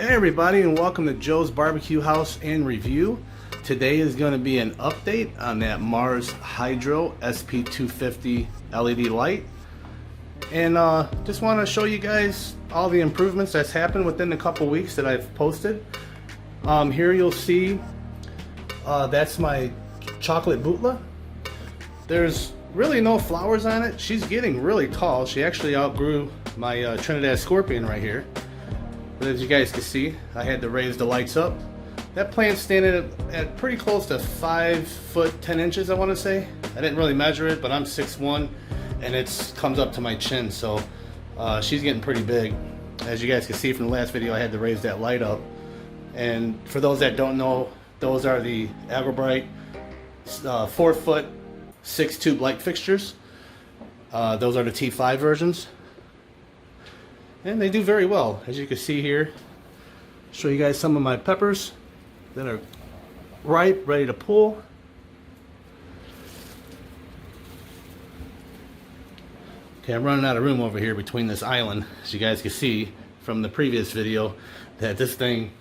Hey everybody, and welcome to Joe's BBQ House and Review. Today is going to be an update on that Mars Hydro SP-250 LED light. And just want to show you guys all the improvements that's happened within the couple weeks that I've posted. Here you'll see that's my chocolate Butla. There's really no flowers on it. She's getting really tall. She actually outgrew my Trinidad Scorpion right here. But as you guys can see, I had to raise the lights up. That plant's standing at pretty close to 5 foot 10 inches, I want to say. I didn't really measure it, but I'm 6'1", and it comes up to my chin, so she's getting pretty big. As you guys can see from the last video, I had to raise that light up. And for those that don't know, those are the Agrobright 4 foot 6 tube light fixtures. Those are the T5 versions. And they do very well. As you can see here, show you guys some of my peppers that are ripe, ready to pull. Okay, I'm running out of room over here between this island. As you guys can see from the previous video, that this thing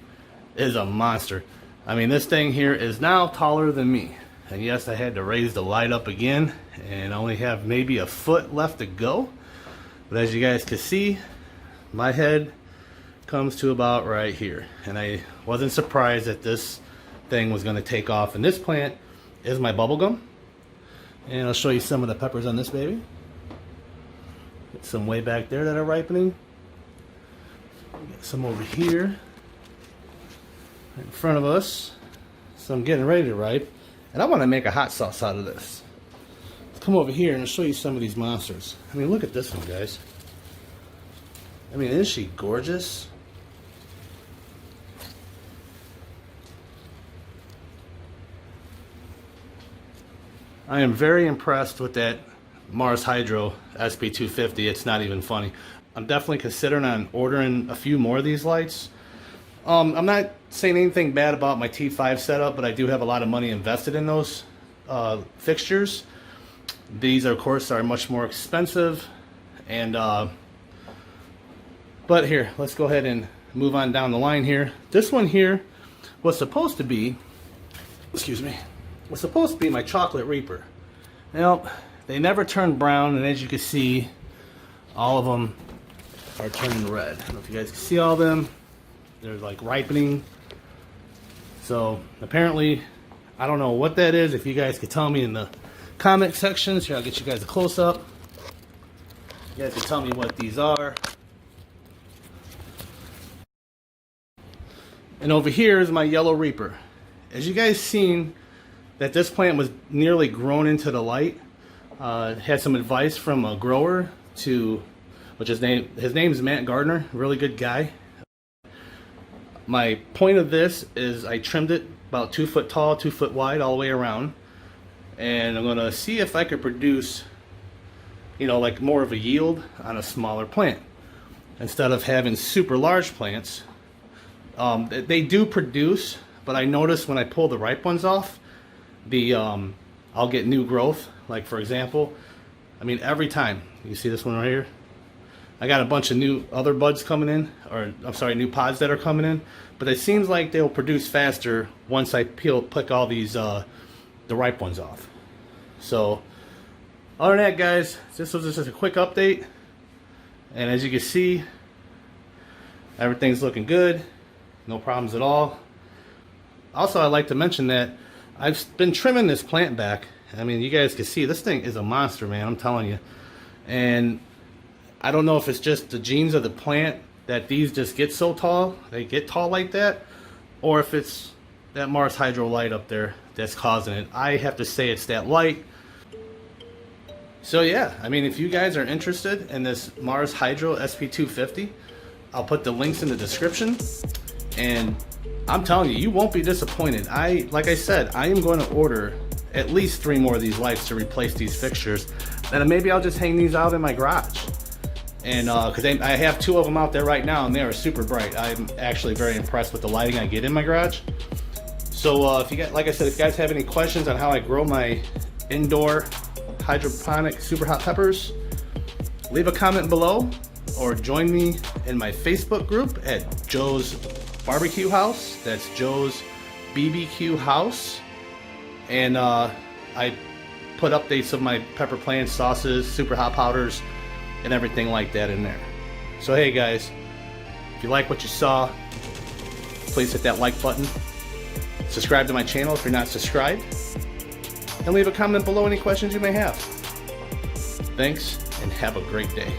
is a monster. I mean, this thing here is now taller than me. And yes, I had to raise the light up again and only have maybe a foot left to go. But as you guys can see, my head comes to about right here, and I wasn't surprised that this thing was going to take off. And this plant is my bubblegum, and I'll show you some of the peppers on this baby. Get some way back there that are ripening. Get some over here right in front of us, some getting ready to ripe. And I want to make a hot sauce out of this. Let's come over here and I'll show you some of these monsters. I mean, look at this one, guys. I mean, isn't she gorgeous? I am very impressed with that Mars Hydro SP-250. It's not even funny. I'm definitely considering on ordering a few more of these lights. I'm not saying anything bad about my T5 setup, but I do have a lot of money invested in those fixtures. These, of course, are much more expensive, and but here, let's go ahead and move on down the line here. This one here was supposed to be, excuse me, was supposed to be my chocolate Reaper. Now, they never turned brown, and as you can see, all of them are turning red. I don't know if you guys can see all of them. They're like ripening. So apparently, I don't know what that is. If you guys could tell me in the comment sections, here, I'll get you guys a close-up. You guys can tell me what these are. And over here is my yellow Reaper. As you guys seen, that this plant was nearly grown into the light. Had some advice from a grower his name is Matt Gardner, really good guy. My point of this is I trimmed it about 2 foot tall, 2 foot wide, all the way around. And I'm gonna see if I could produce, you know, like more of a yield on a smaller plant. Instead of having super large plants. They do produce, but I notice when I pull the ripe ones off, I'll get new growth. Like for example, I mean, every time, you see this one right here? I got a bunch of new other buds coming in, or I'm sorry, new pods that are coming in, but it seems like they'll produce faster once I pick all these, the ripe ones off. So, other than that, guys, this was just a quick update, and as you can see, everything's looking good. No problems at all. Also, I'd like to mention that I've been trimming this plant back. I mean, you guys can see this thing is a monster, man, I'm telling you. And I don't know if it's just the genes of the plant that these just get so tall, they get tall like that, or if it's that Mars Hydro light up there that's causing it. I have to say it's that light. So yeah, I mean, if you guys are interested in this Mars Hydro SP-250, I'll put the links in the description. And I'm telling you, you won't be disappointed. Like I said, I am going to order at least 3 more of these lights to replace these fixtures. And maybe I'll just hang these out in my garage. And because I have 2 of them out there right now, and they are super bright. I'm actually very impressed with the lighting I get in my garage. So if you guys, like I said, if you guys have any questions on how I grow my indoor hydroponic super hot peppers, leave a comment below or join me in my Facebook group at Joe's BBQ House. That's Joe's BBQ House. And I put updates of my pepper plant sauces, super hot powders, and everything like that in there. So hey guys, if you like what you saw, please hit that like button. Subscribe to my channel if you're not subscribed. And leave a comment below any questions you may have. Thanks, and have a great day.